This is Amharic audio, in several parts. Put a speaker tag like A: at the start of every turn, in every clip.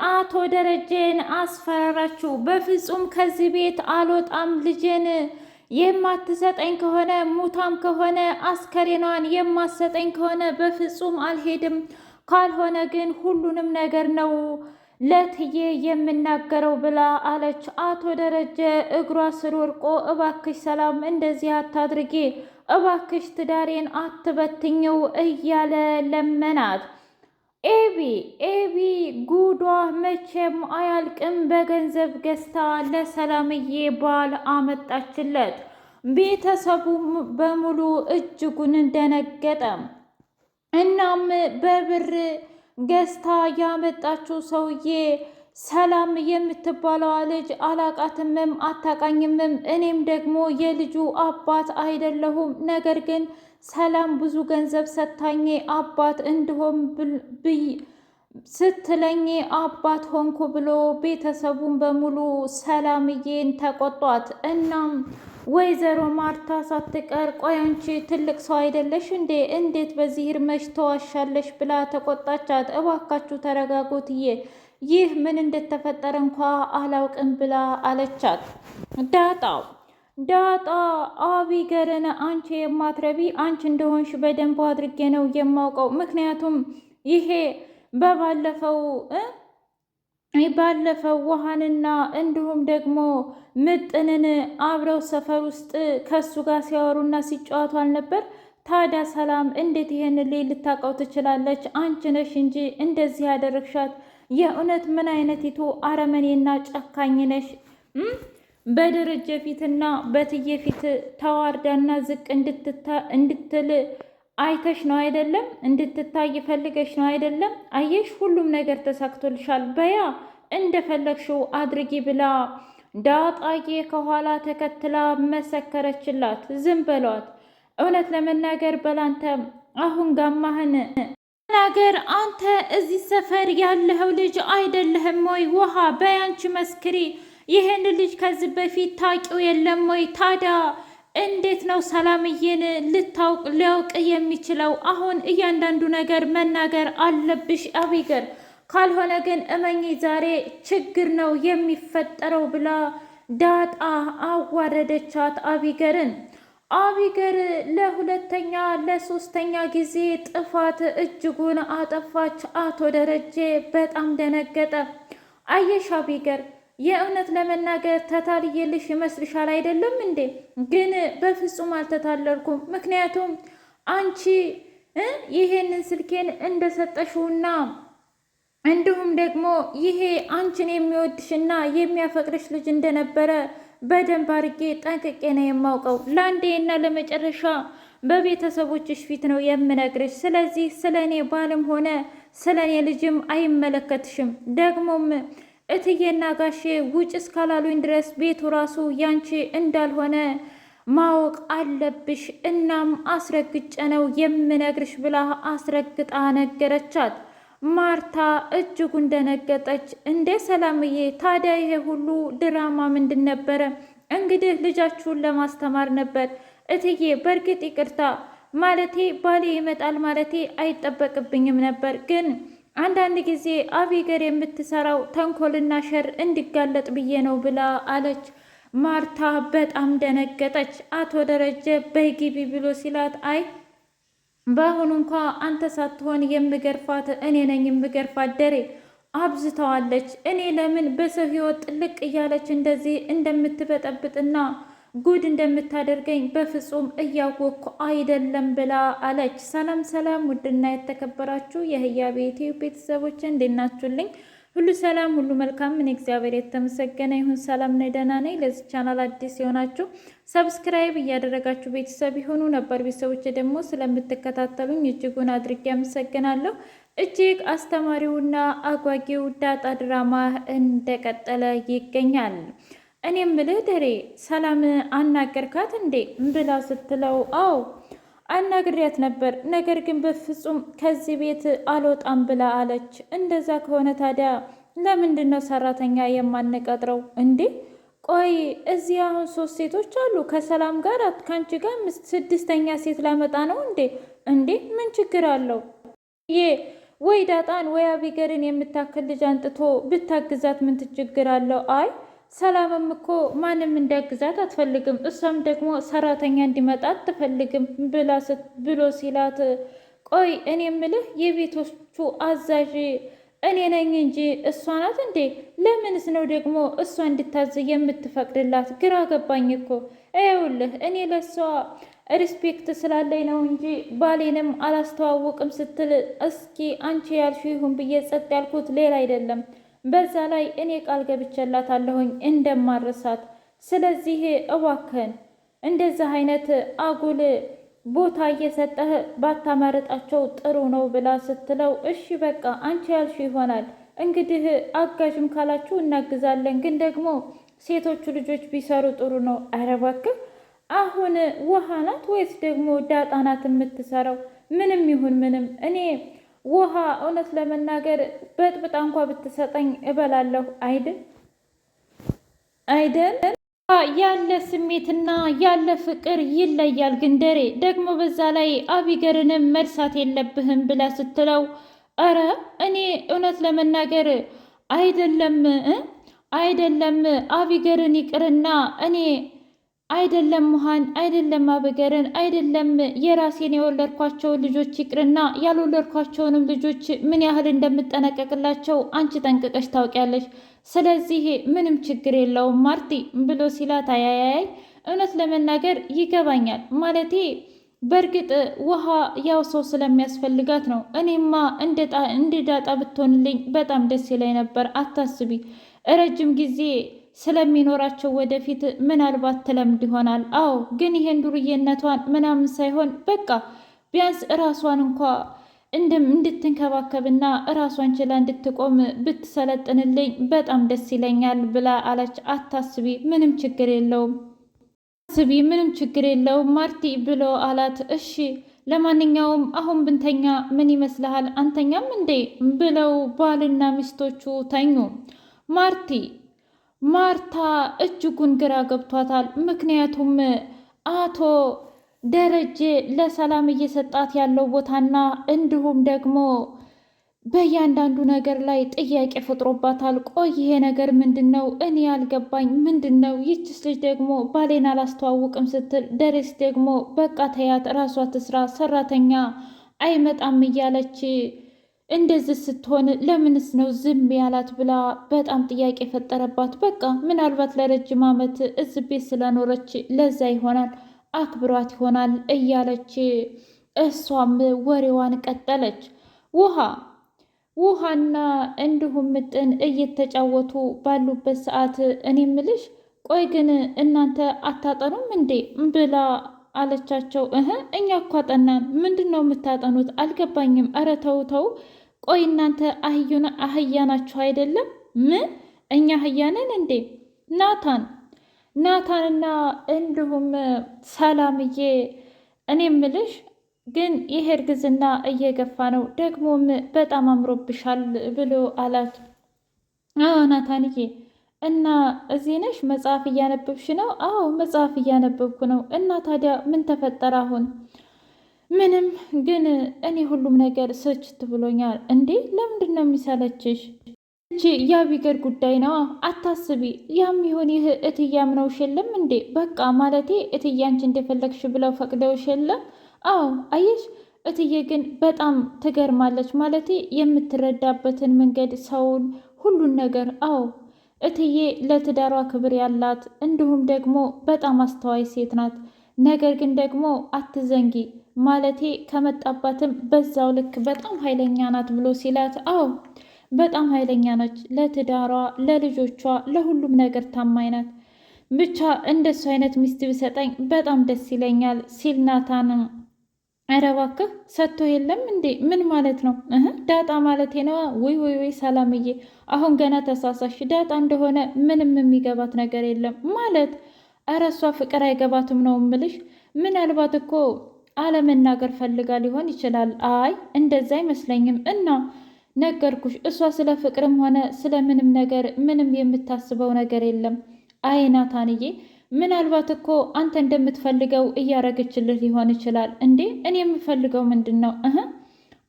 A: አቶ ደረጀን አስፈራራችው። በፍጹም ከዚህ ቤት አልወጣም፣ ልጄን የማትሰጠኝ ከሆነ ሙታም ከሆነ አስከሬኗን የማትሰጠኝ ከሆነ በፍጹም አልሄድም፣ ካልሆነ ግን ሁሉንም ነገር ነው ለትዬ የምናገረው ብላ አለች። አቶ ደረጀ እግሯ ስር ወድቆ እባክሽ ሰላም እንደዚህ አታድርጊ፣ እባክሽ ትዳሬን አትበትኝው እያለ ለመናት። ኤቢ ጉዷ መቼም አያልቅም። በገንዘብ ገዝታ ለሰላምዬ ባል አመጣችለት። ቤተሰቡም በሙሉ እጅጉን ደነገጠ። እናም በብር ገዝታ ያመጣችው ሰውዬ ሰላም የምትባለዋ ልጅ አላቃትምም አታቃኝምም። እኔም ደግሞ የልጁ አባት አይደለሁም። ነገር ግን ሰላም ብዙ ገንዘብ ሰታኝ አባት እንድሆን ስትለኝ አባት ሆንኩ ብሎ ቤተሰቡን በሙሉ ሰላምዬን ተቆጧት። እናም ወይዘሮ ማርታ ሳትቀር ቆይ አንቺ ትልቅ ሰው አይደለሽ እንዴ? እንዴት በዚህ እርመሽ ተዋሻለሽ? ብላ ተቆጣቻት። እባካችሁ ተረጋጉትዬ፣ ይህ ምን እንደተፈጠረ እንኳ አላውቅም ብላ አለቻት። ዳጣ አቢገርን አንቺ የማትረቢ አንቺ እንደሆንሽ በደንብ አድርጌ ነው የማውቀው። ምክንያቱም ይሄ ባለፈው ውሃንና እንዲሁም ደግሞ ምጥንን አብረው ሰፈር ውስጥ ከሱ ጋር ሲያወሩና ሲጫወቱ አልነበር? ታዲያ ሰላም እንዴት ይሄን ልታውቀው ትችላለች? አንቺ ነሽ እንጂ እንደዚህ ያደረግሻት። የእውነት ምን አይነቲቱ አረመኔና ጨካኝ ነሽ? በደረጀ ፊትና በትዬ ፊት ተዋርዳና ዝቅ እንድትል አይተሽ ነው አይደለም? እንድትታይ ፈልገሽ ነው አይደለም? አየሽ፣ ሁሉም ነገር ተሳክቶልሻል። በያ እንደፈለግሽው አድርጊ ብላ ዳጣዬ ከኋላ ተከትላ መሰከረችላት። ዝም በሏት። እውነት ለመናገር በላንተ አሁን ጋማህን ነገር አንተ እዚህ ሰፈር ያለኸው ልጅ አይደለህም ወይ? ውሃ በያንቺ መስክሪ። ይህን ልጅ ከዚህ በፊት ታውቂው የለም ወይ? ታዲያ እንዴት ነው ሰላምዬን ሊያውቅ የሚችለው? አሁን እያንዳንዱ ነገር መናገር አለብሽ አቢገር፣ ካልሆነ ግን እመኚ ዛሬ ችግር ነው የሚፈጠረው ብላ ዳጣ አዋረደቻት አቢገርን። አቢገር ለሁለተኛ ለሶስተኛ ጊዜ ጥፋት እጅጉን አጠፋች። አቶ ደረጀ በጣም ደነገጠ። አየሽ አቢገር፣ የእውነት ለመናገር ተታልዬልሽ ይመስልሻል አይደለም እንዴ? ግን በፍጹም አልተታለልኩም። ምክንያቱም አንቺ ይሄንን ስልኬን እንደሰጠሽውና እንዲሁም ደግሞ ይሄ አንቺን የሚወድሽና የሚያፈቅርሽ ልጅ እንደነበረ በደንብ አድርጌ ጠንቅቄ ነው የማውቀው። ለአንዴና ለመጨረሻ በቤተሰቦችሽ ፊት ነው የምነግርሽ። ስለዚህ ስለ እኔ ባልም ሆነ ስለ እኔ ልጅም አይመለከትሽም። ደግሞም እትዬና ጋሼ ውጭ እስካላሉኝ ድረስ ቤቱ ራሱ ያንቺ እንዳልሆነ ማወቅ አለብሽ። እናም አስረግጬ ነው የምነግርሽ ብላ አስረግጣ ነገረቻት። ማርታ እጅጉን ደነገጠች። እንዴ ሰላምዬ፣ ታዲያ ይሄ ሁሉ ድራማ ምንድን ነበረ? እንግዲህ ልጃችሁን ለማስተማር ነበር። እትዬ በእርግጥ ይቅርታ፣ ማለቴ ባሌ ይመጣል ማለቴ አይጠበቅብኝም ነበር፣ ግን አንዳንድ ጊዜ አቢገር የምትሰራው ተንኮልና ሸር እንዲጋለጥ ብዬ ነው ብላ አለች። ማርታ በጣም ደነገጠች። አቶ ደረጀ በይግቢ ብሎ ሲላት አይ በአሁኑ እንኳ አንተ ሳትሆን የምገርፋት እኔ ነኝ የምገርፋት። ደሬ አብዝተዋለች። እኔ ለምን በሰው ሕይወት ጥልቅ እያለች እንደዚህ እንደምትበጠብጥና ጉድ እንደምታደርገኝ በፍጹም እያወቅኩ አይደለም ብላ አለች። ሰላም ሰላም! ውድና የተከበራችሁ የህያ ቤቴ ቤተሰቦች እንዴት ናችሁልኝ? ሁሉ ሰላም፣ ሁሉ መልካም። እኔ እግዚአብሔር የተመሰገነ ይሁን ሰላም ነኝ፣ ደህና ነኝ። ለዚህ ቻናል አዲስ የሆናችሁ ሰብስክራይብ እያደረጋችሁ ቤተሰብ የሆኑ ነበር ቤተሰቦች ደግሞ ስለምትከታተሉኝ እጅጉን አድርጌ አመሰግናለሁ። እጅግ አስተማሪውና አጓጊው ዳጣ ድራማ እንደቀጠለ ይገኛል። እኔም ምልህ ደሬ ሰላም አናገርካት እንዴ ብላ ስትለው አዎ አናግሪያት ነበር፣ ነገር ግን በፍጹም ከዚህ ቤት አልወጣም ብላ አለች። እንደዛ ከሆነ ታዲያ ለምንድን ነው ሰራተኛ የማንቀጥረው እንዴ? ቆይ እዚህ አሁን 3 ሴቶች አሉ ከሰላም ጋር፣ ከአንቺ ጋር 6ኛ ሴት ላመጣ ነው እንዴ? እንዴ ምን ችግር አለው? ወይ ዳጣን ወይ አቢገርን የምታክል ልጅ አንጥቶ ብታግዛት ምን ችግር አለው? አይ ሰላምም እኮ ማንም እንዲያግዛት አትፈልግም፣ እሷም ደግሞ ሰራተኛ እንዲመጣ አትፈልግም ብሎ ሲላት፣ ቆይ እኔ የምልህ የቤቶቹ አዛዥ እኔ ነኝ እንጂ እሷ ናት እንዴ? ለምንስ ነው ደግሞ እሷ እንድታዝ የምትፈቅድላት? ግራ ገባኝ እኮ። ይኸውልህ እኔ ለእሷ ሪስፔክት ስላለኝ ነው እንጂ ባሌንም አላስተዋውቅም ስትል እስኪ አንቺ ያልሽው ይሁን ብዬ ጸጥ ያልኩት ሌላ አይደለም። በዛ ላይ እኔ ቃል ገብቼላታለሁኝ እንደማረሳት። ስለዚህ እባክህን እንደዚህ አይነት አጉል ቦታ እየሰጠህ ባታመርጣቸው ጥሩ ነው ብላ ስትለው፣ እሺ በቃ አንቺ ያልሽው ይሆናል። እንግዲህ አጋዥም ካላችሁ እናግዛለን፣ ግን ደግሞ ሴቶቹ ልጆች ቢሰሩ ጥሩ ነው። ኧረ እባክህ አሁን ውሃ ናት ወይስ ደግሞ ዳጣ ናት የምትሰራው? ምንም ይሁን ምንም እኔ ውሃ እውነት ለመናገር በጥብጣ እንኳ ብትሰጠኝ እበላለሁ። አይደል ያለ ስሜትና ያለ ፍቅር ይለያል። ግን ደሬ ደግሞ በዛ ላይ አቢገርንም መርሳት የለብህም ብላ ስትለው፣ እረ እኔ እውነት ለመናገር አይደለም አቢገርን ይቅርና እኔ አይደለም ውሃን አይደለም አቢገርን አይደለም የራሴን የወለድኳቸውን ልጆች ይቅርና ያልወለድኳቸውንም ልጆች ምን ያህል እንደምጠነቀቅላቸው አንቺ ጠንቅቀሽ ታውቂያለሽ። ስለዚህ ምንም ችግር የለውም ማርቲ ብሎ ሲላት፣ አያያይ እውነት ለመናገር ይገባኛል። ማለቴ በእርግጥ ውሃ ያው ሰው ስለሚያስፈልጋት ነው። እኔማ እንደ ዳጣ ብትሆንልኝ በጣም ደስ ይለኝ ነበር። አታስቢ፣ ረጅም ጊዜ ስለሚኖራቸው ወደፊት ምናልባት ትለምድ ይሆናል። አዎ ግን ይሄን ዱርዬነቷን ምናምን ሳይሆን በቃ ቢያንስ እራሷን እንኳ እንድትንከባከብና እራሷን ችላ እንድትቆም ብትሰለጥንልኝ በጣም ደስ ይለኛል ብላ አለች። አታስቢ፣ ምንም ችግር የለውም ምንም ችግር የለውም ማርቲ ብሎ አላት። እሺ ለማንኛውም አሁን ብንተኛ ምን ይመስልሃል? አንተኛም እንዴ ብለው ባልና ሚስቶቹ ተኙ። ማርታ እጅጉን ግራ ገብቷታል። ምክንያቱም አቶ ደረጀ ለሰላም እየሰጣት ያለው ቦታና እንዲሁም ደግሞ በእያንዳንዱ ነገር ላይ ጥያቄ ፈጥሮባታል። ቆይ ይሄ ነገር ምንድን ነው? እኔ ያልገባኝ ምንድን ነው? ይችስ ልጅ ደግሞ ባሌን አላስተዋውቅም ስትል ደሬስ ደግሞ በቃ ተያት ራሷ ትስራ ሰራተኛ አይመጣም እያለች እንደዚህ ስትሆን ለምንስ ነው ዝም ያላት ብላ በጣም ጥያቄ ፈጠረባት። በቃ ምናልባት ለረጅም ዓመት እዚህ ቤት ስለኖረች ለዛ ይሆናል አክብሯት ይሆናል እያለች እሷም ወሬዋን ቀጠለች። ውሃና እንዲሁም ምጥን እየተጫወቱ ባሉበት ሰዓት እኔ ምልሽ ቆይ ግን እናንተ አታጠኑም እንዴ ብላ አለቻቸው። እኛ እኮ አጠናን። ምንድን ነው የምታጠኑት? አልገባኝም። ኧረ ተው ተው። ቆይ እናንተ አህያ ናችሁ አይደለም? ምን እኛ አህያ ነን እንዴ? ናታንና እንዲሁም ሰላምዬ እኔ ምልሽ ግን ይሄ እርግዝና እየገፋ ነው፣ ደግሞም በጣም አምሮብሻል ብሎ አላት። አዎ ናታንዬ፣ እና እዚህ ነሽ? መጽሐፍ እያነበብሽ ነው? አዎ መጽሐፍ እያነበብኩ ነው። እና ታዲያ ምን ተፈጠረ አሁን? ምንም፣ ግን እኔ ሁሉም ነገር ስልችት ብሎኛል። እንዴ ለምንድን ነው የሚሰለችሽ? የአቢገር ጉዳይ ነው። አታስቢ። ያም ይሁን ይህ እትዬ አምነውሽ የለም እንዴ? በቃ ማለቴ እትዬ አንቺ እንደፈለግሽ ብለው ፈቅደውሽ የለም? አዎ አየሽ፣ እትዬ ግን በጣም ትገርማለች። ማለቴ የምትረዳበትን መንገድ፣ ሰውን፣ ሁሉን ነገር። አዎ እትዬ ለትዳሯ ክብር ያላት እንዲሁም ደግሞ በጣም አስተዋይ ሴት ናት። ነገር ግን ደግሞ አትዘንጊ፣ ማለቴ ከመጣባትም በዛው ልክ በጣም ኃይለኛ ናት ብሎ ሲላት፣ አዎ በጣም ኃይለኛ ነች። ለትዳሯ፣ ለልጆቿ፣ ለሁሉም ነገር ታማኝ ናት። ብቻ እንደሱ አይነት ሚስት ቢሰጠኝ በጣም ደስ ይለኛል ሲል ናታን፣ ኧረ እባክህ ሰጥቶ የለም እንዴ? ምን ማለት ነው? ዳጣ ማለቴ ነዋ። ወይ ሰላምዬ፣ አሁን ገና ተሳሳሽ። ዳጣ እንደሆነ ምንም የሚገባት ነገር የለም ማለት። ኧረ እሷ ፍቅር አይገባትም ነው እምልሽ። ምናልባት እኮ አለመናገር ፈልጋ ሊሆን ይችላል። አይ እንደዛ አይመስለኝም። እና ነገርኩሽ፣ እሷ ስለ ፍቅርም ሆነ ስለ ምንም ነገር ምንም የምታስበው ነገር የለም። አይ ናታንዬ፣ ምናልባት እኮ አንተ እንደምትፈልገው እያረገችልህ ሊሆን ይችላል። እንዴ እኔ የምፈልገው ምንድን ነው?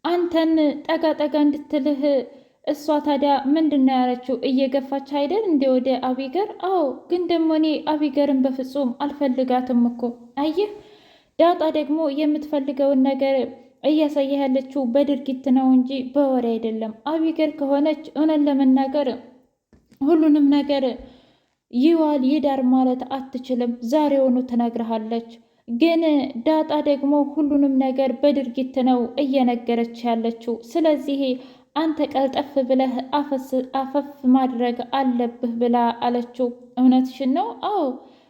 A: አንተን ጠጋ ጠጋ እንድትልህ እሷ ታዲያ ምንድን ነው ያለችው? እየገፋች አይደል እንደ ወደ አቢገር? አዎ፣ ግን ደግሞ እኔ አቢገርን በፍጹም አልፈልጋትም እኮ። አየህ ዳጣ ደግሞ የምትፈልገውን ነገር እያሳየህ ያለችው በድርጊት ነው እንጂ በወሬ አይደለም። አቢገር ከሆነች እውነት ለመናገር ሁሉንም ነገር ይዋል ይዳር ማለት አትችልም። ዛሬውኑ ትነግርሃለች። ግን ዳጣ ደግሞ ሁሉንም ነገር በድርጊት ነው እየነገረች ያለችው። ስለዚህ አንተ ቀልጠፍ ብለህ አፈፍ ማድረግ አለብህ ብላ አለችው። እውነትሽን ነው? አዎ፣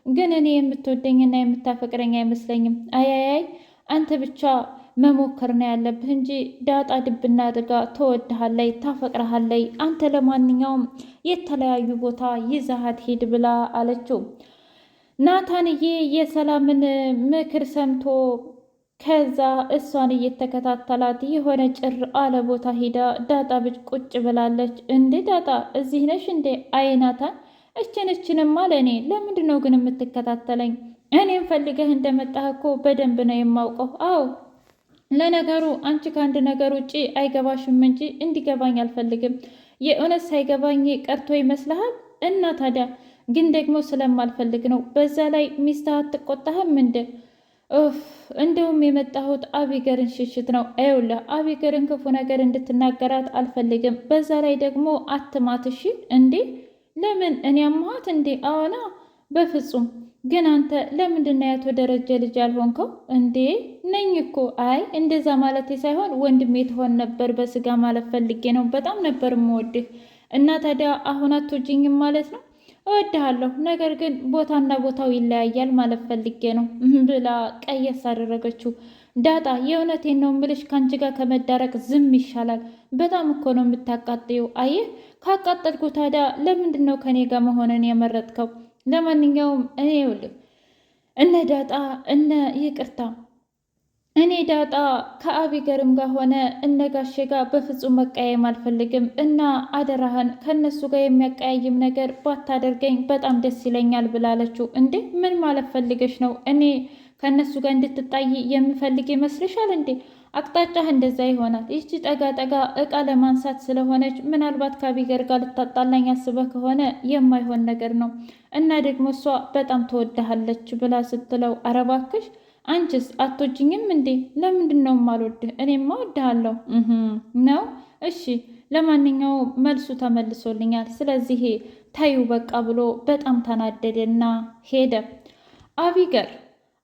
A: ግን እኔ የምትወደኝና የምታፈቅረኝ አይመስለኝም። አያያይ አንተ ብቻ መሞከር ነው ያለብህ እንጂ ዳጣ ድብና አድርጋ ትወድሃለይ፣ ታፈቅረሃለይ። አንተ ለማንኛውም የተለያዩ ቦታ ይዛሃት ሂድ ብላ አለችው። ናታንዬ የሰላምን ምክር ሰምቶ ከዛ እሷን እየተከታተላት የሆነ ጭር አለ ቦታ ሂዳ ዳጣ ቁጭ ብላለች። እንዴ ዳጣ እዚህ ነሽ እንዴ? አይ ናታን እችንችንም አለ። እኔ ለምንድን ነው ግን የምትከታተለኝ? እኔም ፈልገህ እንደመጣህ እኮ በደንብ ነው የማውቀው። አዎ ለነገሩ አንቺ ከአንድ ነገር ውጪ አይገባሽም እንጂ እንዲገባኝ አልፈልግም። የእውነት ሳይገባኝ ቀርቶ ይመስልሃል? እና ታዲያ ግን ደግሞ ስለማልፈልግ ነው። በዛ ላይ ሚስትህ አትቆጣህም እንደ ኡፍ እንደውም የመጣሁት አቢገርን ሽሽት ነው። ይኸውልህ አቢገርን ክፉ ነገር እንድትናገራት አልፈልግም። በዛ ላይ ደግሞ አትማትሽ እንዴ? ለምን እኔ አማሃት እንዴ? አዎና በፍጹም። ግን አንተ ለምንድን ነው ያቶ ደረጀ ልጅ ያልሆንከው እንዴ? ነኝ እኮ። አይ እንደዛ ማለቴ ሳይሆን ወንድሜ ትሆን ነበር በስጋ ማለት ፈልጌ ነው። በጣም ነበር የምወድህ። እና ታዲያ አሁን አትወጂኝም ማለት ነው? እወድሃለሁ፣ ነገር ግን ቦታና ቦታው ይለያያል ማለት ፈልጌ ነው ብላ ቀየስ አደረገችው። ዳጣ የእውነቴን ነው ምልሽ፣ ከአንቺ ጋር ከመዳረቅ ዝም ይሻላል። በጣም እኮ ነው የምታቃጥዩ። አየህ ካቃጠልኩ ታዲያ ለምንድን ነው ከኔ ጋር መሆንን የመረጥከው? ለማንኛውም እኔ ይኸውልህ እነ ዳጣ ይቅርታ እኔ ዳጣ ከአቢገርም ጋር ሆነ እነ ጋሼ ጋር በፍጹም መቀያየም አልፈልግም እና አደራህን ከእነሱ ጋር የሚያቀያይም ነገር ባታደርገኝ በጣም ደስ ይለኛል ብላለችው። እንዴ ምን ማለት ፈልገሽ ነው? እኔ ከእነሱ ጋር እንድትጣይ የምፈልግ ይመስልሻል እንዴ? አቅጣጫህ እንደዛ ይሆናል። ይህቺ ጠጋ ጠጋ እቃ ለማንሳት ስለሆነች ምናልባት ከአቢገር ጋር ልታጣላኝ አስበህ ከሆነ የማይሆን ነገር ነው እና ደግሞ እሷ በጣም ትወድሃለች ብላ ስትለው ኧረ እባክሽ አንቺስ አትወጂኝም እንዴ? ለምንድን ነው የማልወድህ? እኔማ እወድሃለሁ ነው። እሺ ለማንኛውም መልሱ ተመልሶልኛል። ስለዚህ ታዩ በቃ ብሎ በጣም ተናደደና ሄደ።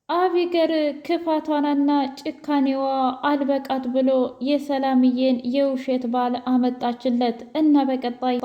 A: አቢገር ክፋቷንና ጭካኔዋ አልበቃት ብሎ የሰላምዬን የውሸት ባል አመጣችለት እና በቀጣይ